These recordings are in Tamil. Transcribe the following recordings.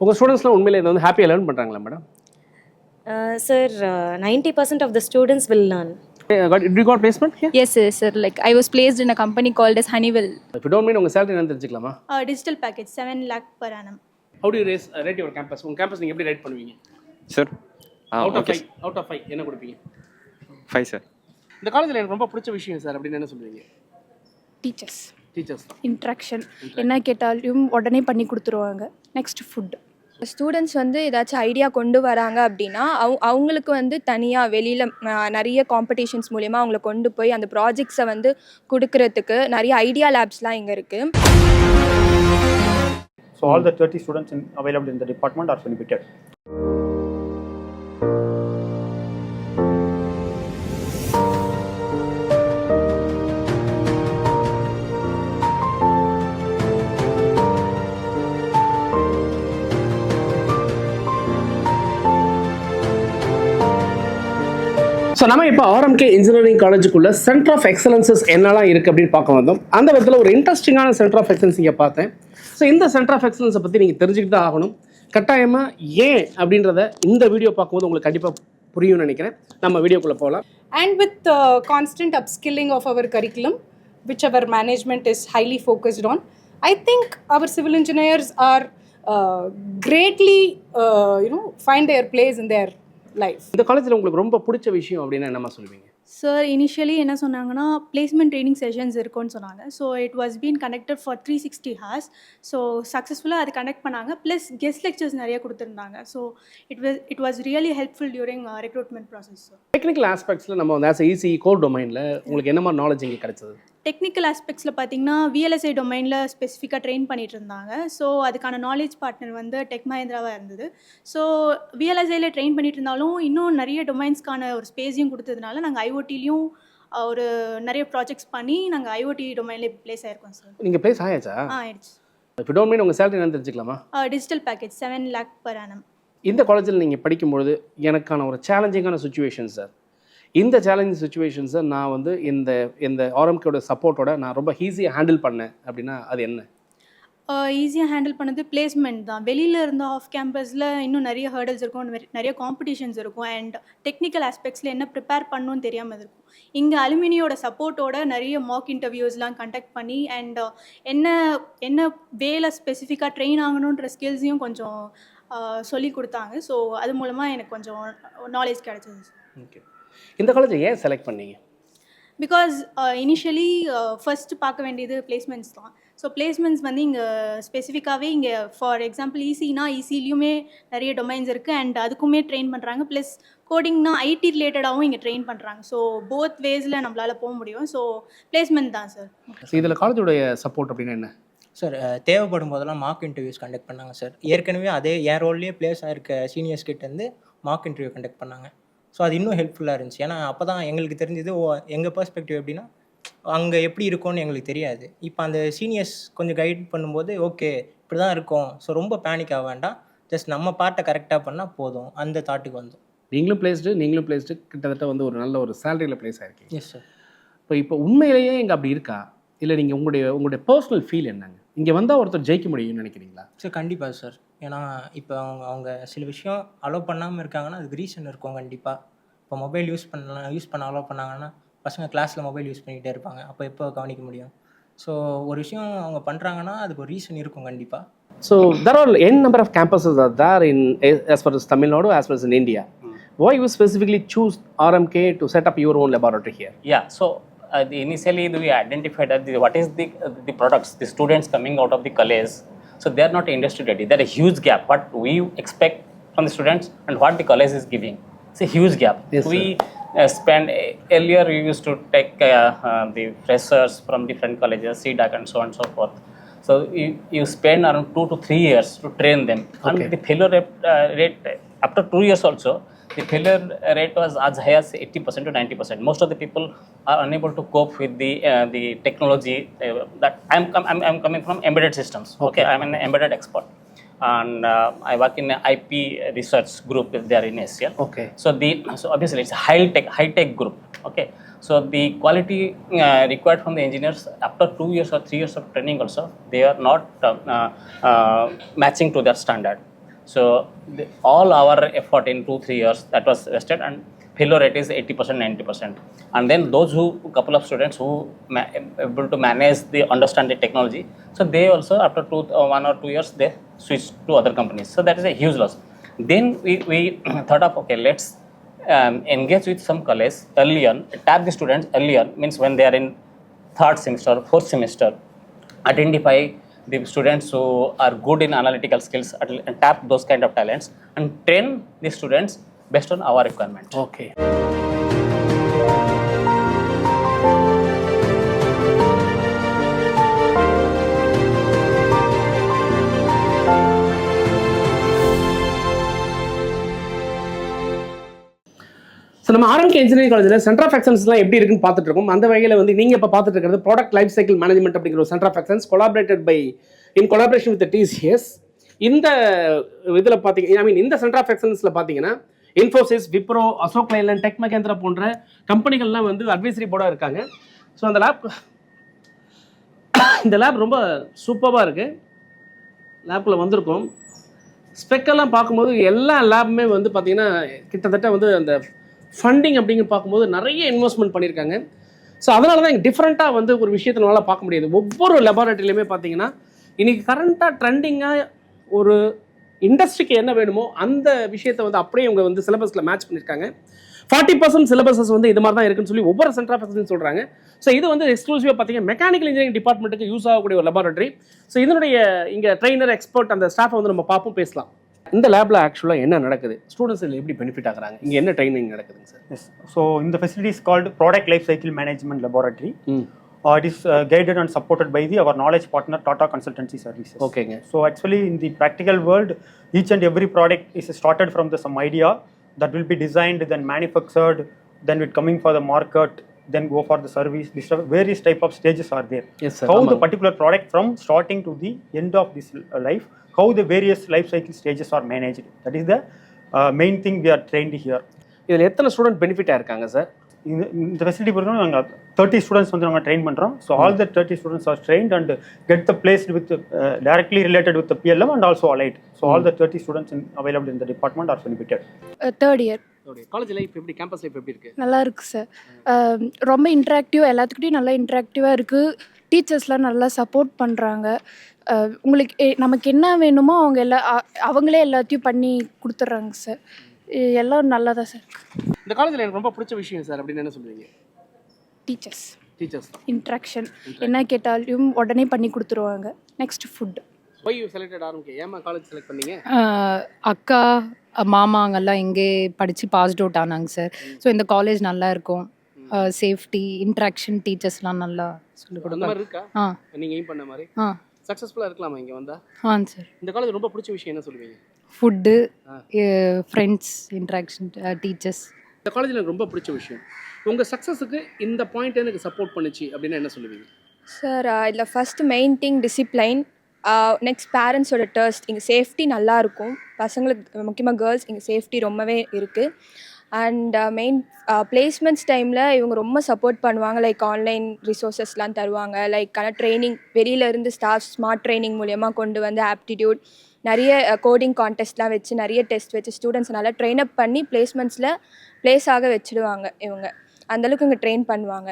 உங்கள் ஸ்டூடெண்ட்ஸ்லாம் உண்மையிலே இதை வந்து ஹாப்பியாக லேர்ன் பண்ணுறாங்களா madam? Sir, 90% of the students will learn. Did you got placement here? Yes, sir. Like I was placed in a company called as Honeywell. If you don't mean உங்கள் salary என்னன்னு தெரிஞ்சுக்கலாமா? Digital package 7 lakh per annum. How do you rate your campus? உங்கள் campus நீங்கள் எப்படி ரேட் பண்ணுவீங்க? Sir Out of okay 5, out of 5 என்ன கொடுப்பீங்க? 5 சார். இந்த காலேஜில் எனக்கு ரொம்ப பிடிச்ச விஷயம் சார் அப்படின்னு என்ன சொல்லுவீங்க? Teachers. டீச்சர்ஸ் தான். இன்ட்ராக்ஷன் என்ன கேட்டாலும் உடனே பண்ணி கொடுத்துருவாங்க. Next food. ஸ்டூடெண்ட்ஸ் வந்து ஏதாச்சும் ஐடியா கொண்டு வராங்க அப்படின்னா அவங்களுக்கு வந்து தனியாக வெளியில் நிறைய காம்படிஷன்ஸ் மூலயமா அவங்கள கொண்டு போய் அந்த ப்ராஜெக்ட்ஸை வந்து கொடுக்கறதுக்கு நிறைய ஐடியா லேப்ஸ்லாம் இங்கே இருக்குது. So all the 30 students available in the department are benefited. So நம்ம இப்போ ஆர்எம்கே இன்ஜினியரிங் காலேஜுக்குள்ள சென்டர் ஆஃப் எக்ஸலன்சஸ் என்னெல்லாம் இருக்குது அப்படின்னு பார்க்க வந்தோம். அந்த விதத்தில் ஒரு இன்ட்ரெஸ்டிங்கான சென்டர் ஆஃப் எக்ஸலன்ஸ் இங்கே பார்த்தேன். ஸோ இந்த சென்டர் ஆஃப் எக்ஸலன்ஸை பற்றி நீங்கள் தெரிஞ்சுக்கிட்டு தான் ஆகணும். கட்டாயமாக ஏன் அப்படின்றத இந்த வீடியோ பார்க்கும்போது உங்களுக்கு கண்டிப்பாக புரியும்னு நினைக்கிறேன். நம்ம வீடியோக்குள்ளே போகலாம். And with constant upskilling of our curriculum, which our management is highly focused on, I think our civil engineers are greatly, find their place in their life. இந்த காலேஜில் உங்களுக்கு ரொம்ப பிடிச்ச விஷயம் அப்படின்னா என்னம்மா சொல்லுவீங்க? சார் இனிஷியலி என்ன சொன்னாங்கன்னா பிளேஸ்மெண்ட் ட்ரைனிங் செஷன்ஸ் இருக்கும்னு சொன்னாங்க. So it was been conducted for 360 hours. So சக்ஸஸ்ஃபுல்லாக அது கண்டக்ட் பண்ணாங்க. ப்ளஸ் கெஸ்ட் லெக்சர்ஸ் நிறைய கொடுத்துருந்தாங்க. So it was really helpful during recruitment process. Technical ஆஸ்பெக்ட்ஸில் நம்ம வந்து ஆஸ் ஈஸி கோர் டொமைனில் உங்களுக்கு என்ன மாதிரி நாலேஜ் இங்கே கிடைச்சது? டெக்னிக்கல் ஆஸ்பெக்ட்ஸில் பார்த்தீங்கன்னா VLSI டொமைனில் ஸ்பெசிஃபிக்காக ட்ரெயின் பண்ணிட்டு இருந்தாங்க. ஸோ அதுக்கான நாலேஜ் பார்ட்னர் வந்து டெக் மஹேந்திராவாக இருந்தது. ஸோ VLSIயில் ட்ரெயின் பண்ணிட்டு இருந்தாலும் இன்னும் நிறைய டொமைன்ஸ்க்கான ஒரு ஸ்பேஸையும் கொடுத்ததுனால நாங்கள் IoTலையும் ஒரு நிறைய ப்ராஜெக்ட்ஸ் பண்ணி நாங்கள் IoT டொமைனில் ப்ளேஸ் ஆயிருக்கோம் சார். நீங்கள் ப்ளேஸ் ஆயாச்சா? ஆயிடுச்சு. இப்போ டோன்ட் மீன் உங்கள் சேலரி என்னன்னு தெரிஞ்சுக்கலாமா? Digital package 7 lakh per annum. இந்த காலேஜில் நீங்கள் படிக்கும்பொழுது எனக்கான ஒரு சேலஞ்சிங்கான சுச்சுவேஷன் சார். இந்த சேலஞ்சிங் சுச்சுவேஷன்ஸை நான் வந்து இந்த ஆர்எம்கேயோட சப்போர்ட்டோட நான் ரொம்ப ஈஸியாக ஹேண்டில் பண்ணேன் அப்படின்னா அது என்ன? ஈஸியாக ஹேண்டில் பண்ணது பிளேஸ்மெண்ட் தான். வெளியில் இருந்த ஆஃப் கேம்பஸில் இன்னும் நிறைய ஹர்டல்ஸ் இருக்கும், நிறைய காம்படிஷன்ஸ் இருக்கும். அண்ட் டெக்னிக்கல் ஆஸ்பெக்ட்ஸில் என்ன ப்ரிப்பேர் பண்ணணும்னு தெரியாமல் இருக்கும். இங்கே அலுமினியோட சப்போர்ட்டோட நிறைய மாக் இன்டர்வியூஸ்லாம் கண்டக்ட் பண்ணி அண்ட் என்ன வேலை ஸ்பெசிஃபிக்காக ட்ரெயின் ஆகணுன்ற ஸ்கில்ஸையும் கொஞ்சம் சொல்லி கொடுத்தாங்க. ஸோ அது மூலமாக எனக்கு கொஞ்சம் நாலேஜ் கிடச்சிது. ஓகே, இந்த காலேஜை ஏன் செலக்ட் பண்ணீங்க? பிகாஸ் இனிஷியலி ஃபர்ஸ்ட் பார்க்க வேண்டியது பிளேஸ்மெண்ட்ஸ் தான். ஸோ பிளேஸ்மெண்ட்ஸ் வந்து இங்கே ஸ்பெசிஃபிக்காகவே இங்கே ஃபார் எக்ஸாம்பிள் ஈஸினா ஈஸிலையுமே நிறைய டொமைன்ஸ் இருக்குது அண்ட் அதுக்குமே ட்ரெயின் பண்ணுறாங்க. ப்ளஸ் கோடிங்னா IT ரிலேட்டடாகவும் இங்கே ட்ரெயின் பண்ணுறாங்க. ஸோ போத் வேஸில் நம்மளால் போக முடியும். ஸோ பிளேஸ்மெண்ட் தான் சார். இதில் காலேஜோடைய சப்போர்ட் அப்படின்னா என்ன சார்? தேவைப்படும் போதெல்லாம் மார்க் இன்டர்வியூஸ் கண்டக்ட் பண்ணாங்க சார். ஏற்கனவே அதே என் ரோல்லேயே பிளேஸ் ஆகிருக்க சீனியர்ஸ் கிட்டேருந்து மார்க் இன்டர்வியூ கண்டக்ட் பண்ணாங்க. ஸோ அது இன்னும் ஹெல்ப்ஃபுல்லாக இருந்துச்சு. ஏன்னா அப்போ தான் எங்களுக்கு தெரிஞ்சது எங்கள் பெர்ஸ்பெக்டிவ் எப்படின்னா அங்கே எப்படி இருக்கும்னு எங்களுக்கு தெரியாது. இப்போ அந்த சீனியர்ஸ் கொஞ்சம் கைட் பண்ணும்போது ஓகே இப்படி தான் இருக்கும், ஸோ ரொம்ப பேனிக் ஆக வேண்டாம், ஜஸ்ட் நம்ம பார்ட்டை கரெக்டாக பண்ணால் போதும், அந்த தாட்டுக்கு வந்தோம். நீங்களும் பிளேஸ்டு கிட்டத்தட்ட வந்து ஒரு நல்ல ஒரு சேலரியில் பிளேஸ் ஆகிருக்கீங்க. Yes sir. இப்போ உண்மையிலேயே இங்கே அப்படி இருக்கா இல்லை நீங்கள் உங்களுடைய பர்சனல் ஃபீல் என்னங்க? இங்கே வந்தால் ஒருத்தர் ஜெயிக்க முடியும்னு நினைக்கிறீங்களா? சார் கண்டிப்பாக சார். ஏன்னா இப்போ அவங்க சில விஷயம் அலோவ் பண்ணாமல் இருக்காங்கன்னா அதுக்கு ரீசன் இருக்கும் கண்டிப்பாக. இப்போ மொபைல் யூஸ் பண்ண அலோவ் பண்ணாங்கன்னா பசங்க கிளாஸில் மொபைல் யூஸ் பண்ணிக்கிட்டே இருப்பாங்க. அப்போ எப்போ கவனிக்க முடியும்? ஸோ ஒரு விஷயம் அவங்க பண்ணுறாங்கன்னா அதுக்கு ஒரு ரீசன் இருக்கும் கண்டிப்பாக. So there are n number of campuses are there in as far as Tamil Nadu as well as in India. Why you specifically choose RMK to set up your own laboratory here? Yeah, so initially we identified that what is the products, the students coming out of the college, so they are not industry ready. There is a huge gap. What we expect from the students and what the college is giving, it's a huge gap. Yes, we earlier we used to take the freshers from different colleges, CDAC and so on and so forth. So you spend around 2 to 3 years to train them. Okay. And the failure rate after 2 years also, the failure rate was as high as 80% to 90%. Most of the people are unable to cope with the technology. That I'm coming from embedded systems. Okay, I'm an embedded expert, and I work in an IP research group there in Asia. Okay. So obviously it's a high tech group. Okay. So the quality required from the engineers after 2 years or 3 years of training also, they are not matching to their standard. So all our effort in 2-3 years that was wasted, and failure rate is 80%, 90%. And then those couple of students who able to manage, they understand the technology, so they also after 1 or 2 years they switch to other companies. So that is a huge loss. Then we thought of, okay, let's engage with some college early on, tap the students early on, means when they are in 3rd semester, 4th semester, identify the students who are good in analytical skills and tap those kind of talents and train the students based on our requirement. Okay. So நம்ம ஆர்எம்கே இன்ஜினியரிங் காலேஜில் சென்டர் ஆஃப் எக்ஸலன்ஸ்லாம் எப்படி இருக்குன்னு பார்த்துட்டு இருக்கோம். அந்த வகையில் வந்து நீங்கள் இப்போ பார்த்துட்டு இருக்கிறது ப்ராடக்ட் லைஃப் சைக்கிள் மேனேஜ்மெண்ட் அப்படிங்கிற ஒரு centre of excellence in collaboration with TCS. இந்த இதில் பார்த்தீங்க, இந்த சென்டர் ஆஃப் எக்ஸலன்ஸில் பார்த்தீங்கன்னா இன்ஃபோசிஸ், விப்ரோ, அசோக் லைலண்ட், டெக் மகேந்திரா போன்ற கம்பெனிகள்லாம் வந்து அட்வைசரி போர்டாக இருக்காங்க. ஸோ இந்த லேப் ரொம்ப சூப்பராக இருக்குது. லேப்பில் வந்திருக்கோம். ஸ்பெக்கெல்லாம் பார்க்கும்போது எல்லா லேப்புமே வந்து பார்த்திங்கன்னா கிட்டத்தட்ட வந்து அந்த ஃபண்டிங் அப்படிங்கிற பார்க்கும்போது நிறைய இன்வெஸ்ட்மெண்ட் பண்ணியிருக்காங்க. ஸோ அதனால தான் இங்கே டிஃப்ரெண்ட்டாக வந்து ஒரு விஷயத்தை நம்மளால் பார்க்க முடியாது. ஒவ்வொரு லெபார்ட்டரியிலையுமே பார்த்தீங்கன்னா இன்றைக்கி கரண்ட்டாக ட்ரெண்டிங்காக ஒரு இண்டஸ்ட்ரிக்கு என்ன வேணுமோ அந்த விஷயத்தை வந்து அப்படியே இவங்க வந்து சிலபஸில் மேட்ச் பண்ணியிருக்காங்க. 40% சிலபஸஸ் வந்து இது மாதிரி தான் இருக்குன்னு சொல்லி ஒவ்வொரு சென்டர் ஆஃப் எக்ஸலன்ஸ் சொல்கிறாங்க. ஸோ இது வந்து எக்ஸ்க்ளூசிவாக பார்த்தீங்கன்னா மெக்கானிக்கல் இன்ஜினியரிங் டிபார்ட்மெண்ட்டுக்கு யூஸ் ஆகக்கூடிய ஒரு லெபார்ட்டரி. ஸோ இதனுடைய இங்கே ட்ரெயினர், எக்ஸ்பர்ட், அந்த ஸ்டாஃபை வந்து நம்ம பார்ப்போம், பேசலாம். இந்த லேபில் ஆக்சுவலாக என்ன நடக்குது, ஸ்டூடெண்ட்ஸ் இதில் எப்படி பெனிஃபிட் ஆகுறாங்க, இங்கே என்ன ட்ரைனிங் நடக்குதுங்க sir? Yes. So in the facility is called Product Life Cycle Management Laboratory. It is guided and supported by our knowledge partner Tata Consultancy Services. ஓகேங்க. So actually in the practical world, each and every product is started from some idea that will be designed, then manufactured, then it coming for the market, then go for the service. These various type of stages are there. Yes, sir. How the particular product from starting to the end of this life, how the various life cycle stages are managed. That is the main thing we are trained here. இதில் எத்தனை ஸ்டூடெண்ட் பெனிஃபிட் ஆயிருக்காங்க சார்? இந்த ஃபெசிலிட்டி பொறுத்தவரை நாங்கள் 30 ஸ்டூடெண்ட்ஸ் வந்து நாங்கள் ட்ரெயின் பண்ணுறோம். So all the 30 students are trained and get the placed with directly related with PLM and also allied. So all the 30 students available in the department are benefitted. 3rd year. College life எப்படி, கேம்பஸ் லைஃப் எப்படி இருக்குது? நல்லா இருக்குது சார். ரொம்ப இன்ட்ராக்டிவ், எல்லாத்துக்கிட்டையும் நல்லா இன்ட்ராக்டிவாக இருக்குது. டீச்சர்ஸ்லாம் நல்லா சப்போர்ட் பண்ணுறாங்க. உங்களுக்கு நமக்கு என்ன வேணுமோ அவங்களே எல்லாத்தையும் பண்ணி கொடுத்துட்றாங்க சார். எல்லாம் நல்லா தான் சார். இந்த காலேஜில் எனக்கு ரொம்ப பிடிச்ச விஷயம் சார் அப்படின்னு என்ன சொல்லுவீங்க? டீச்சர்ஸ் இன்ட்ராக்ஷன், என்ன கேட்டாலும் உடனே பண்ணி கொடுத்துருவாங்க. Next food. Why you selected RMK? ஏமா காலேஜ் செலக்ட் பண்ணீங்க? அக்கா மாமாங்கெல்லாம் இங்கே படித்து பாஸ்ட் அவுட் ஆனாங்க சார். ஸோ இந்த காலேஜ் நல்லா இருக்கும். சேஃப்டி, இன்ட்ராக்ஷன், டீச்சர்ஸ்லாம் நல்லா சொல்லிக் அந்த மாதிரி கொடுப்பாங்க. இருக்கா? நீங்கள் எய்ம் பண்ண மாதிரி சக்ஸஸ்ஃபுல்லாக இருக்கலாமா இங்கே வந்தால்? சார். இந்த காலேஜ் ரொம்ப பிடிச்ச விஷயம் என்ன சொல்லுவீங்க? Food, friends, interaction, teachers. இந்த காலேஜில் எனக்கு ரொம்ப பிடிச்ச விஷயம், உங்கள் சக்ஸஸுக்கு இந்த பாயிண்ட் எனக்கு சப்போர்ட் பண்ணுச்சு அப்படின்னா என்ன சொல்லுவீங்க? சார் இதில் first main thing discipline. Next பேரண்ட்ஸோட டர்ஸ்ட். இங்கே சேஃப்டி நல்லாயிருக்கும். பசங்களுக்கு முக்கியமாக கேர்ள்ஸ் இங்கே சேஃப்டி ரொம்பவே இருக்குது. அண்ட் மெயின் பிளேஸ்மெண்ட்ஸ் டைமில் இவங்க ரொம்ப சப்போர்ட் பண்ணுவாங்க. லைக் ஆன்லைன் ரிசோர்ஸஸ்லாம் தருவாங்க. லைக் ட்ரைனிங் வெளியிலேருந்து ஸ்டாஃப் ஸ்மார்ட் ட்ரைனிங் மூலயமா கொண்டு வந்து ஆப்டிடியூட், நிறைய கோடிங் கான்டெஸ்ட்லாம் வச்சு, நிறைய டெஸ்ட் வச்சு ஸ்டூடெண்ட்ஸ் நல்லா ட்ரெயின் அப் பண்ணி பிளேஸ்மெண்ட்ஸில் ப்ளேஸ் ஆக வச்சுடுவாங்க. இவங்க அந்தளவுக்கு இங்கே ட்ரெயின் பண்ணுவாங்க.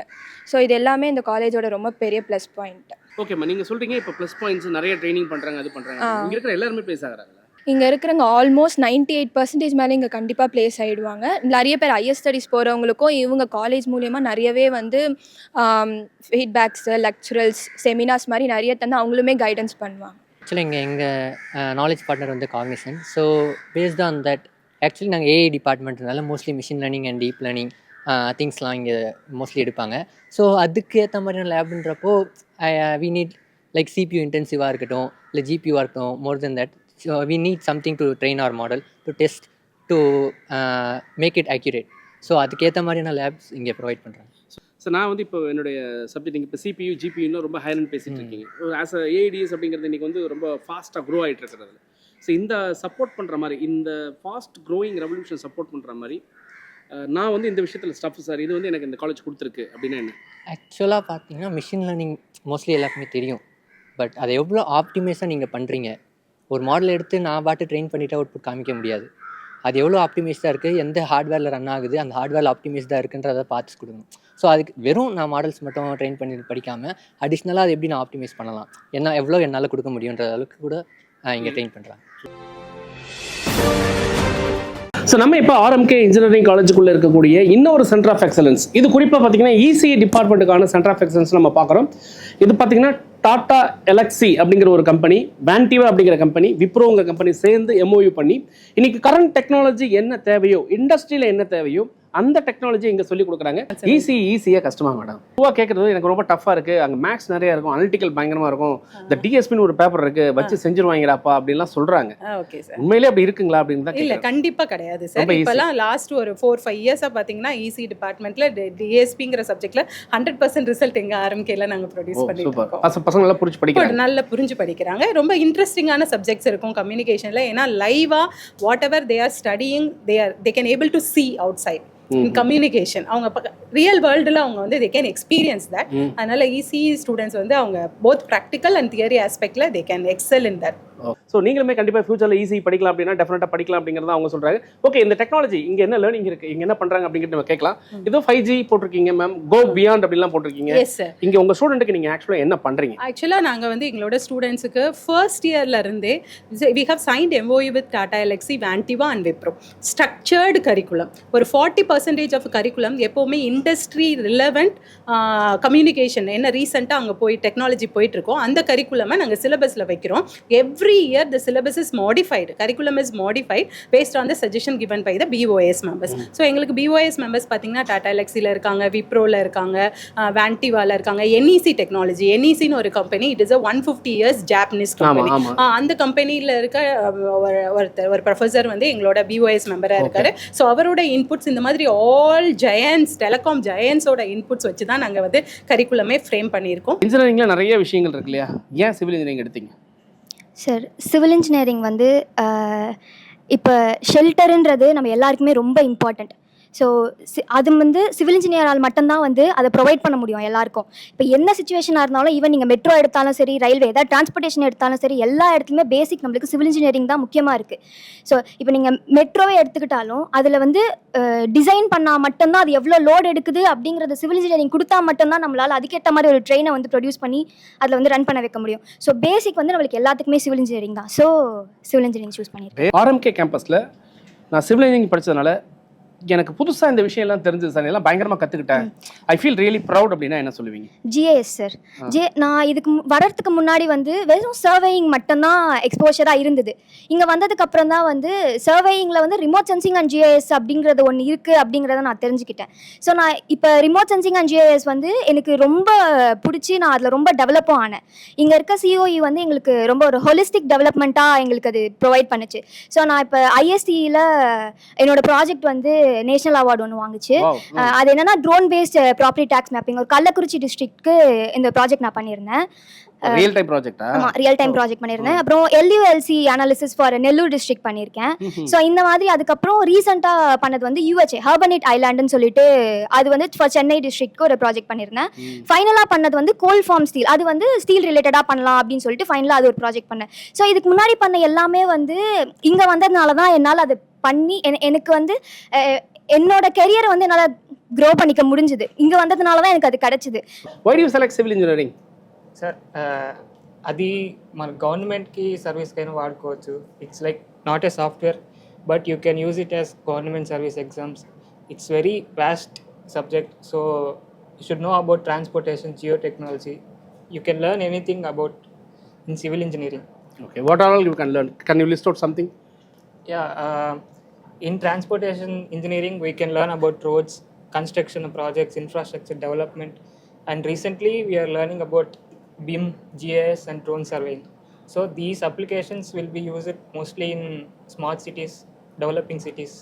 ஸோ இது எல்லாமே இந்த காலேஜோட ரொம்ப பெரிய ப்ளஸ் பாயிண்ட். ஓகேம்மா, நீங்கள் சொல்கிறீங்க இப்போ ப்ளஸ் பாயிண்ட்ஸ் நிறைய ட்ரைனிங் பண்ணுறாங்க, அது பண்ணுறாங்க. இங்கே இருக்கிற எல்லாருமே ப்ளேஸ் ஆகிறாங்களா? இங்கே இருக்கிறவங்க ஆல்மோஸ்ட் 98% மேலே இங்கே கண்டிப்பாக ப்ளேஸ் ஆகிடுவாங்க. நிறைய பேர் ஹையர் ஸ்டடீஸ் போகிறவங்களுக்கும் இவங்க காலேஜ் மூலயமா நிறையவே வந்து ஃபீட்பேக்ஸு, லெக்சரல்ஸ், செமினார்ஸ் மாதிரி நிறைய தந்து அவங்களுமே கைடன்ஸ் பண்ணுவாங்க. ஆக்சுவலி எங்கள் நாலேஜ் பார்ட்னர் வந்து Cognizant. So based on that actually நாங்கள் AI டிபார்ட்மெண்ட்னால mostly machine learning and deep learning திங்ஸ்லாம் இங்கே மோஸ்ட்லி எடுப்பாங்க. ஸோ அதுக்கு ஏற்ற மாதிரியான லேப்ன்றப்போ வி நீட் லைக் CPU இன்டென்சிவாக இருக்கட்டும், இல்லை GPUவாக இருக்கட்டும். More then that we need something to train our model, to test, to make it accurate. So அதுக்கேற்ற மாதிரியான லேப்ஸ் இங்கே ப்ரொவைட் பண்ணுறாங்க. ஸோ நான் வந்து இப்போ என்னுடைய சப்ஜெக்ட் நீங்கள் இப்போ CPU GPUன்னு ரொம்ப ஹைலண்ட் பேசிகிட்டு இருக்கீங்க. ஆஸ் அ AIDS அப்படிங்கிறது இன்றைக்கி வந்து ரொம்ப ஃபாஸ்ட்டாக க்ரோ ஆகிட்டு இருக்கிறது. ஸோ இந்த சப்போர்ட் பண்ணுற மாதிரி, இந்த ஃபாஸ்ட் க்ரோயிங் ரெவல்யூஷன் சப்போர்ட் பண்ணுற மாதிரி நான் வந்து இந்த விஷயத்தில் ஸ்டஃப் சார் இது வந்து எனக்கு இந்த காலேஜ் கொடுத்துருக்கு அப்படின்னா என்ன? ஆக்சுவலாக பார்த்தீங்கன்னா மிஷின் லேர்னிங் மோஸ்ட்லி எல்லாருக்குமே தெரியும். பட் அதை எவ்வளோ ஆப்டிமைஸாக நீங்கள் பண்ணுறீங்க, ஒரு மாடல் எடுத்து நான் பாட்டு ட்ரெயின் பண்ணிவிட்டு அவுட்புட் காமிக்க முடியாது. அது எவ்வளோ ஆப்டிமைஸ்டாக இருக்குது, எந்த ஹார்ட்வேரில் ரன் ஆகுது, அந்த ஹார்ட்வேரில் ஆப்டிமைஸ்டாக இருக்குன்றதை பார்த்து கொடுக்கணும். ஸோ அதுக்கு வெறும் நான் மாடல்ஸ் மட்டும் ட்ரெயின் பண்ணி படிக்காமல் அடிஷ்னலாக அது எப்படி நான் ஆப்டிமைஸ் பண்ணலாம், எவ்வளோ என்னால் கொடுக்க முடியுன்ற அளவுக்கு கூட இங்கே ட்ரெயின் பண்ணுறாங்க. ஸோ நம்ம இப்போ ஆர்எம்கே இன்ஜினியரிங் காலேஜுக்குள்ளே இருக்கக்கூடிய இன்னொரு சென்டர் ஆஃப் எக்ஸலன்ஸ், இது குறிப்பாக பார்த்தீங்கன்னா இசிஇ டிபார்ட்மெண்ட்டுக்கான சென்டர் ஆஃப் எக்ஸலன்ஸ் நம்ம பார்க்குறோம். இது பார்த்தீங்கன்னா டாடா எலக்ஸி அப்படிங்கிற ஒரு கம்பெனி, வேன்டிவா அப்படிங்கிற கம்பெனி, விப்ரோங்கிற கம்பெனி சேர்ந்து எம்ஓயு பண்ணி இன்னைக்கு கரண்ட் டெக்னாலஜி என்ன தேவையோ, இண்டஸ்ட்ரியில் என்ன தேவையோ அந்த டெக்னாலஜி இங்கே சொல்லி கொடுக்குறாங்க. ஈஸியாக கஷ்டமா மேடம்? பூவா கேட்குறது எனக்கு ரொம்ப டஃப்பாக இருக்குது, அங்கே மேக்ஸ் நிறையா இருக்கும், அனலிட்டிக்கல் பயங்கரமாக இருக்கும், இந்த டிஎஸ்பின்னு ஒரு பேப்பர் இருக்குது வச்சு செஞ்சுருவாங்கடாப்பா அப்படின்லாம் சொல்கிறாங்க. Okay sir. உண்மையிலே அப்படி இருக்குங்களா அப்படின்னு தான்? இல்லை, கண்டிப்பாக கிடையாது சார். இப்போலாம் லாஸ்ட் ஒரு 4-5 இயர்ஸாக பார்த்தீங்கன்னா இசி டிபார்ட்மெண்ட்டில் டிஎஸ்பிங்கிற சப்ஜெக்டில் 100% ரிசல்ட் எங்கள் ஆர்எம்கேல நாங்கள் ப்ரொடியூஸ் பண்ணிட்டு இருக்கோம். பசங்க நல்லா புரிஞ்சு படிக்கிறாங்க, நல்லா புரிஞ்சு படிக்கிறாங்க. ரொம்ப இன்ட்ரெஸ்டிங்கான சப்ஜெக்ட்ஸ் இருக்கும் கம்யூனிகேஷனில். ஏன்னா லைவாக whatever they are studying they can able to see outside in communication. அவங்க ரியல் வேர்ல்டில் அவங்க வந்து they can experience that. அதனால இசி ஸ்டூடெண்ட்ஸ் வந்து அவங்க both practical and theory aspectல they can excel in that. So நீங்களுமே கண்டிப்பாக ஃபியூச்சரில் ஈஸி படிக்கலாம் அப்படின்னா டெஃபினட்டாக படிக்கலாம் அப்படிங்கிறத அவங்க சொல்கிறாங்க. ஓகே, இந்த டெக்னாலஜி இங்கே என்ன லேர்னிங் இருக்குது, இங்கே என்ன பண்ணுறாங்க அப்படிங்கிறது நம்ம கேட்கலாம். இதோ 5G போட்டிருக்கீங்க மேம், கோ பியாண்ட் அப்படிலாம் போட்டிருக்கீங்க. Yes sir. இங்கே உங்கள் ஸ்டூடெண்ட்டுக்கு நீங்கள் ஆக்சுவலாக என்ன பண்ணுறீங்க? ஆக்சுவலாக நாங்கள் வந்து எங்களோட ஸ்டூடெண்ட்ஸுக்கு ஃபர்ஸ்ட் இயர்லேருந்தே we have signed MoU with Tata Elxsi, Vantiva and Wipro. Structured curriculum, ஒரு 40% ஆஃப் கரிக்குலம் எப்போவுமே இண்டஸ்ட்ரி ரிலவெண்ட் கம்யூனிகேஷன் என்ன ரீசெண்டாக அங்கே போய் டெக்னாலஜி போயிட்டுருக்கோம், அந்த கரிக்குலமை நாங்கள் சிலபஸில் வைக்கிறோம். Every year the syllabus is modified, curriculum is modified based on the suggestion given by the BOS members. So எங்களுக்கு BOS members பார்த்தீங்கன்னா டாடா எலக்ஸியில் இருக்காங்க, விப்ரோவில் இருக்காங்க, வேன்டிவாவில் இருக்காங்க, NEC டெக்னாலஜி. NECன்னு ஒரு company, it is a 150 years Japanese company. அந்த கம்பெனியில் இருக்க ஒரு ப்ரொஃபஸர் வந்து எங்களோட BOS மெம்பராக இருக்காரு. ஸோ அவரோட இன்புட்ஸ் இந்த மாதிரி ஆல் ஜெயன்ஸ், டெலிகாம் ஜெயன்ஸோட இன்புட்ஸ் வச்சு தான் நாங்கள் வந்து கரிக்குலமே ஃப்ரேம் பண்ணியிருக்கோம். இன்ஜினியரிங்கில் நிறைய விஷயங்கள் இருக்கு இல்லையா, ஏன் சிவில் இன்ஜினியரிங் எடுத்தீங்க? சார், சிவில் இன்ஜினியரிங் வந்து இப்போ ஷெல்டருன்றது நம்ம எல்லாருக்குமே ரொம்ப இம்பார்ட்டண்ட். ஸோ அது வந்து சிவில் இன்ஜினியரால் மட்டும்தான் வந்து அதை ப்ரொவைட் பண்ண முடியும் எல்லாருக்கும். இப்போ என்ன சுச்சுவேஷனாக இருந்தாலும், ஈவன் நீங்கள் மெட்ரோ எடுத்தாலும் சரி, ரயில்வே ஏதாவது டிரான்ஸ்போர்ட்டேஷன் எடுத்தாலும் சரி, எல்லா இடத்துலையுமே பேசிக் நம்மளுக்கு சிவில் இன்ஜினியரிங் தான் முக்கியமாக இருக்குது. ஸோ இப்போ நீங்கள் மெட்ரோவே எடுத்துக்கிட்டாலும் அதில் வந்து டிசைன் பண்ணால் மட்டும்தான் அது எவ்வளோ லோட் எடுக்குது அப்படிங்கிறது சிவில் இன்ஜினியரிங் கொடுத்தா மட்டும்தான் நம்மளால் அதுக்கேற்ற மாதிரி ஒரு ட்ரெயினை வந்து ப்ரொடியூஸ் பண்ணி அதில் வந்து ரன் பண்ண வைக்க முடியும். ஸோ பேசிக் வந்து நம்மளுக்கு எல்லாத்துக்குமே சிவில் இன்ஜினியரிங் தான். ஸோ சிவில் இன்ஜினியரிங் சூஸ் பண்ணியிருக்கேன். ஆர்எம்கே கேம்பஸில் நான் சிவில் இன்ஜினியரிங் படித்ததுனால எனக்கு புதுசாக இந்த விஷயம் எல்லாம் தெரிஞ்சது சார், எல்லாம் பயங்கரமாக கற்றுக்கிட்டேன். ஐ ஃபீல் ரியலி ப்ரௌட் அப்படின்னா என்ன சொல்லுவீங்க? GIS sir. நான் இதுக்கு வர்றதுக்கு முன்னாடி வந்து வெறும் சர்வேயிங் மட்டும்தான் எக்ஸ்போஷராக இருந்தது. இங்கே வந்ததுக்கு அப்புறம் தான் வந்து சர்வேயிங்கில் வந்து ரிமோட் சென்சிங் அண்ட் GIS அப்படிங்கிறது ஒன்று இருக்குது அப்படிங்கிறத நான் தெரிஞ்சுக்கிட்டேன். ஸோ நான் இப்போ ரிமோட் சென்சிங் அண்ட் GIS வந்து எனக்கு ரொம்ப பிடிச்சி நான் அதில் ரொம்ப டெவலப்பும் ஆனேன். இங்கே இருக்க COE வந்து எங்களுக்கு ரொம்ப ஒரு ஹோலிஸ்டிக் டெவலப்மெண்ட்டாக எங்களுக்கு அது ப்ரொவைட் பண்ணுச்சு. ஸோ நான் இப்போ ISTயில் என்னோட ப்ராஜெக்ட் வந்து நேஷனல் அவார்டு ஒன்று வாங்குச்சு. அது என்னன்னா drone based property tax mapping, ஒரு கள்ளக்குறிச்சி டிஸ்ட்ரிக்ட்க்கு இந்த ப்ராஜெக்ட் நான் பண்ணியிருந்தேன். ரியல் டைம் ப்ராஜெக்ட்டா? ஆமா, ரியல் டைம் ப்ராஜெக்ட் பண்ணியிருந்தேன். அப்புறம் LULC analysis for Nellore district பண்ணியிருக்கேன். ஸோ இந்த மாதிரி அதுக்கப்புறம் ரீசெண்டாக பண்ணது வந்து UHA ஹர்பனேட் ஐலாண்டுன்னு சொல்லிட்டு அது வந்து ஃபார் சென்னை டிஸ்ட்ரிக்ட்க்கு ஒரு ப்ராஜெக்ட் பண்ணியிருந்தேன். ஃபைனலாக பண்ணது வந்து கோல் ஃபார்ம் ஸ்டீல், அது வந்து ஸ்டீல் ரிலேட்டடாக பண்ணலாம் அப்படின்னு சொல்லிட்டு ஃபைனலாக அது ஒரு ப்ராஜெக்ட் பண்ணேன். ஸோ இதுக்கு முன்னாடி பண்ண எல்லாமே வந்து இங்கே வந்ததுனால தான் என்னால் அது பண்ணி எனக்கு வந்து என்னோட கெரியரை வந்து என்னால் க்ரோ பண்ணிக்க முடிஞ்சுது. இங்கே வந்ததுனால தான் எனக்கு அது கிடைச்சிது. Why do you select civil engineering? Sir అది మన గవర్నమెంట్కి సర్వీస్కైనా వాడుకోవచ్చు. It's like not a software but you can use it as government service exams. It's very vast subject. So you should know about transportation, geo technology. You can learn anything about in civil engineering. Okay, what all you can learn? Can you list out something? Yeah, in transportation engineering we can learn about roads, construction projects, infrastructure development, and recently we are learning about BIM, GIS and drone surveying. So these applications will be used mostly in smart cities, developing cities.